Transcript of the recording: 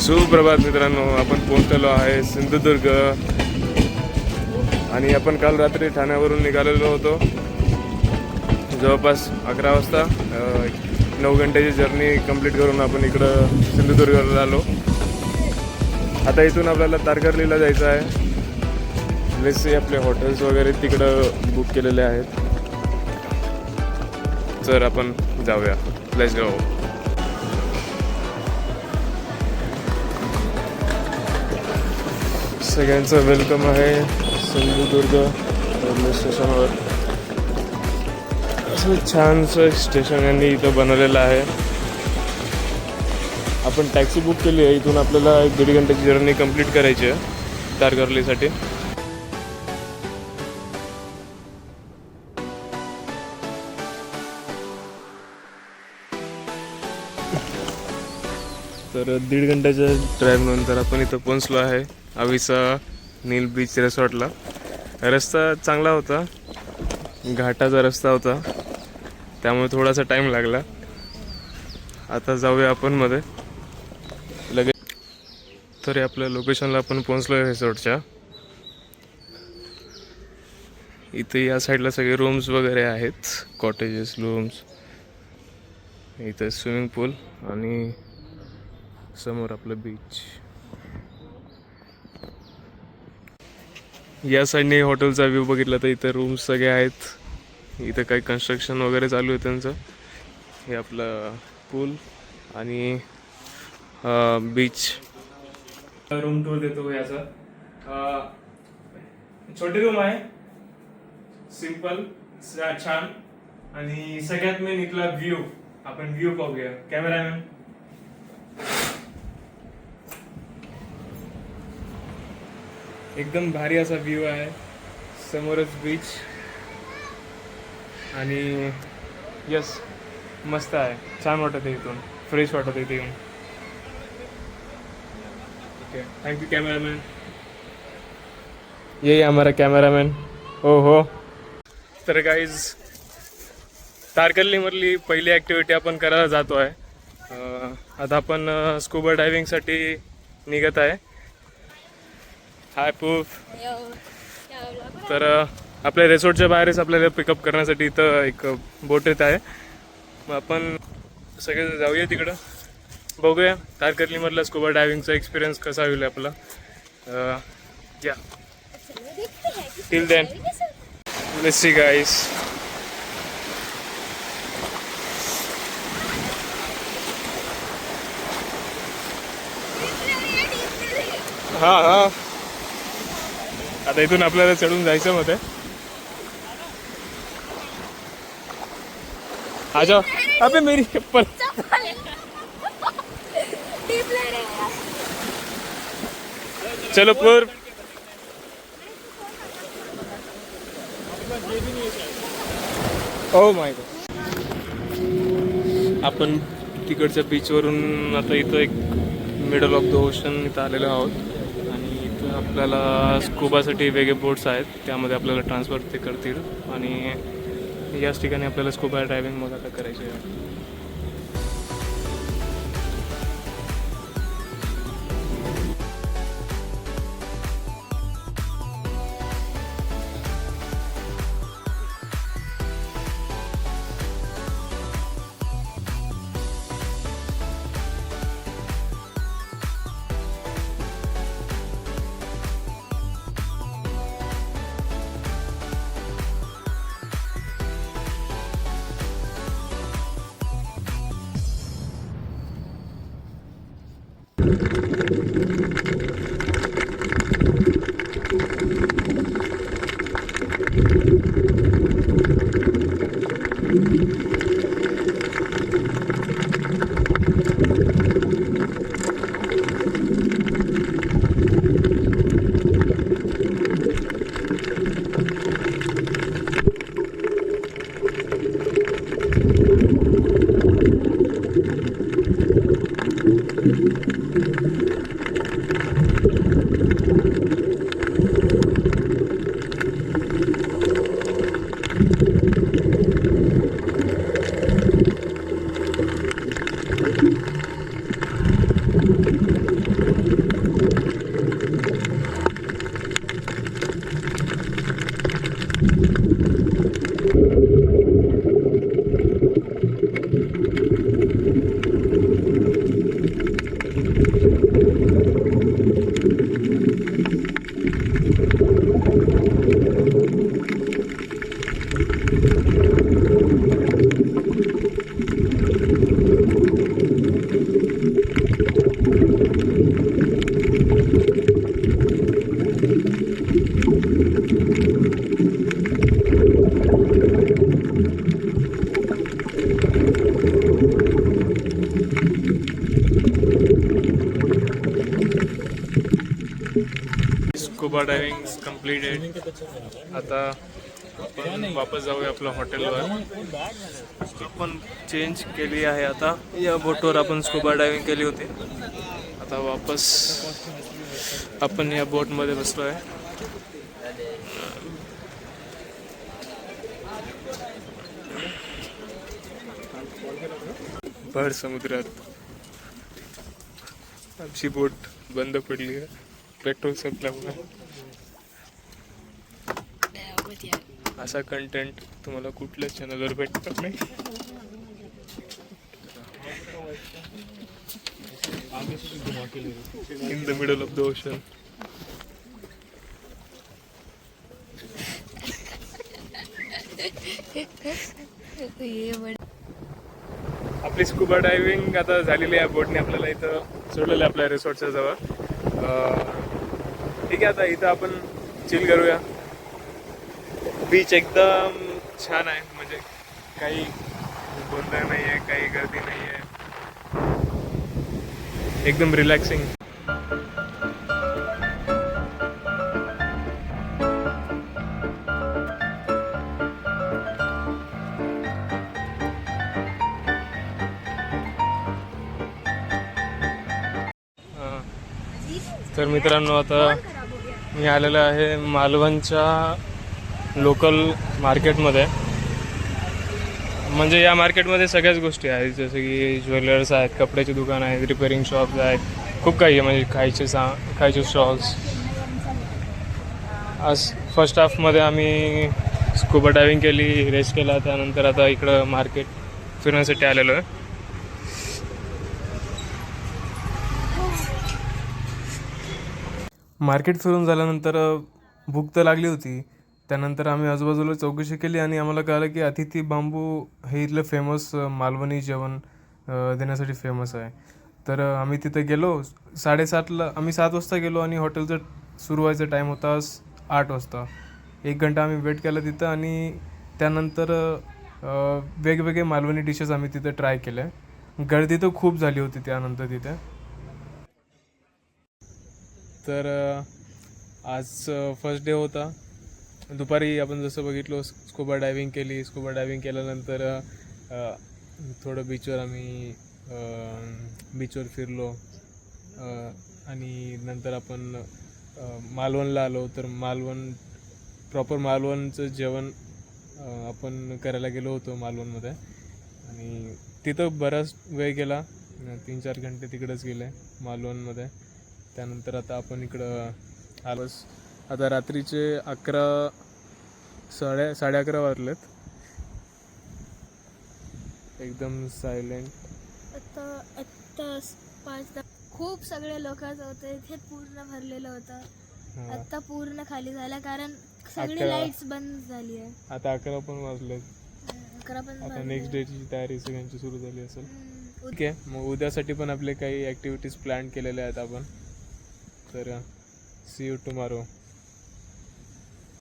सुप्रभात मित्रांनो, आपण पोहोचलेलो आहे सिंधुदुर्ग आणि आपण काल रात्री ठाण्यावरून निघालेलो होतो. जवळपास 11 वाजता 9 घंट्याची जर्नी कंप्लीट करून आपण इकडं सिंधुदुर्गला आलो. आता इथून आपल्याला तारकर्लीला जायचं आहे. वेसे आपले हॉटेल्स वगैरे तिकडं बुक केलेले आहेत. तर आपण जाऊया. Let's go. सगळ्यांचं वेलकम आहे सिंधुदुर्ग रेल्वे स्टेशनवर. असं छानसं स्टेशन यांनी इथं बनवलेलं आहे. आपण टॅक्सी बुक केली आहे. इथून आपल्याला 1-1.5 घंट्याची जर्नी कंप्लीट करायची आहे तारकर्लीसाठी. तर 1.5 घंट्याच्या ड्राईव्ह नंतर आपण इथं पोहोचलो आहे आविसा नील बीच रिसॉर्टला. रस्ता चांगला होता, घाटाचा रस्ता होता, त्यामुळे थोडासा टाईम लागला. आता जाऊया आपण मध्ये लगेच. तरी आपल्या लोकेशनला आपण पोहोचलो आहे रिसॉर्टच्या. इथे या साईडला सगळे रूम्स वगैरे आहेत, कॉटेजेस रूम्स. इथे स्विमिंग पूल आणि समोर आपलं बीच. या साईडने हॉटेलचा व्ह्यू बघितला तर इथे रूम्स सगळे आहेत. इथं काही कन्स्ट्रक्शन वगैरे चालू आहे त्यांचं. हे आपलं पूल आणि बीच. रूम टूर देतो याचा. छोटी रूम आहे, सिंपल, छान. आणि सगळ्यात मेन इथला व्ह्यू. आपण व्ह्यू पाहूया. कॅमेरामॅन. एकदम भारी असा व्ह्यू आहे. समोरच बीच आणि यस, मस्त आहे. छान वाटत आहे इथून, फ्रेश वाटत आहे इथे येऊन. Okay, thank you cameraman. ये हमारा कॅमेरामॅन. हो हो. तर गाईज, तारकर्लीमधली पहिली ॲक्टिव्हिटी आपण करायला जातो आहे. आता आपण स्कुबा डायव्हिंगसाठी निघत आहे. हाय पूफ. तर आपल्या रिसॉर्टच्या बाहेरच आपल्याला पिकअप करण्यासाठी इथं एक बोट येत आहे. मग आपण सगळे जाऊया तिकडं, बघूया तारकर्लीमधला स्कुबा डायव्हिंगचा एक्सपिरियन्स कसा होईल आपला. या टिल देन लेट्स सी गाईस. हां हां, आता इथून आपल्याला चढून जायचं मध्ये. आ जाओ. अबे मेरी चप्पल. चलो पूर. Oh my God. आपण तिकडच्या बीचवरून आता इथं एक मिडल ऑफ द ओशन इथं आलेलो आहोत. आणि इथं आपल्याला स्कुबासाठी वेगळे बोट्स आहेत, त्यामध्ये आपल्याला ट्रान्सफर ते करतील. आणि याच ठिकाणी आपल्याला स्कुबा ड्रायव्हिंग मग आता करायचे आहे. Scuba diving completed. आता आपण वापस जाऊया आपल्या हॉटेलवर. आपण चेंज केली आहे. आता या बोटवर आपण स्कूबा डायव्हिंग केली होती. आता वापस आपण या बोटमध्ये बसलो आहे. भर समुद्रात आमची बोट बंद पडली आहे पेट्रोल संपल्यामुळे. असा कंटेंट तुम्हाला कुठल्याच चॅनलवर भेटणार नाही. In the middle of the ocean. आपली स्कूबा डायव्हिंग आता झालेली आहे. बोटने आपल्याला इथं सोडलेलं आहे आपल्या रिसॉर्टच्या जवळ. ठीक आहे, आता इथं आपण चिल करूया. बीच एकदम छान आहे, म्हणजे काही गोंधळ नाही आहे, काही गर्दी नाही आहे, एकदम रिलॅक्सिंग. तर मित्रांनो, आता मी आलेलो आहे मालवणच्या लोकल मार्केटमध्ये. म्हणजे या मार्केटमध्ये सगळ्याच गोष्टी आहेत, जसं की ज्वेलर्स आहेत, कपड्याची दुकान आहेत, रिपेअरिंग शॉप्स आहेत, खूप काही आहे. म्हणजे खायचे स्टॉल्स. आज फर्स्ट हाफमध्ये आम्ही स्कूबा डायव्हिंग केली, रेस्ट केला. त्यानंतर आता इकडं मार्केट फिरण्यासाठी आलेलो आहे. मार्केट फिरून झाल्यानंतर भूक तर लागली होती. त्यानंतर आम्ही आजूबाजूला चौकशी केली आणि आम्हाला कळलं की अतिथी बांबू हे इथलं फेमस मालवणी जेवण देण्यासाठी फेमस आहे. तर आम्ही तिथे गेलो. 7:30ला आम्ही 7 वाजता गेलो आणि हॉटेलचं सुरू व्हायचा टाईम होता 8 वाजता. 1 घंटा आम्ही वेट केला तिथं आणि त्यानंतर वेगवेगळे मालवणी डिशेस आम्ही तिथे ट्राय केले. गर्दी तर खूप झाली होती त्यानंतर तिथे. तर आज फर्स्ट डे होता. दुपारी आपण जसं बघितलो स्कूबा डायव्हिंग केली. स्कूबा डायव्हिंग केल्यानंतर थोडं बीचवर फिरलो आणि नंतर आपण मालवणला आलो. तर प्रॉपर मालवणचं जेवण आपण करायला गेलो होतो मालवणमध्ये आणि तिथं बराच वेळ गेला. 3-4 घंटे तिकडंच गेले मालवणमध्ये. त्यानंतर आता आपण इकडं आलोच. आता रात्रीचे 11-11:30 वाजलेत. एकदम सायलेंट. आता खूप सगळे लोक होते. इथे पूर्ण भरलेलं होतं. आता पूर्ण खाली झालं कारण सगळे लाईट्स बंद झाली आहे. आता 11 पण वाजलेत. 11 पण. आता नेक्स्ट डेची तयारी सगळ्यांची सुरू झाली असेल. ठीक आहे, मग उद्यासाठी पण आपले काही ॲक्टिव्हिटीज प्लॅन केलेले आहेत आपण. तर सी यू टुमॉरो.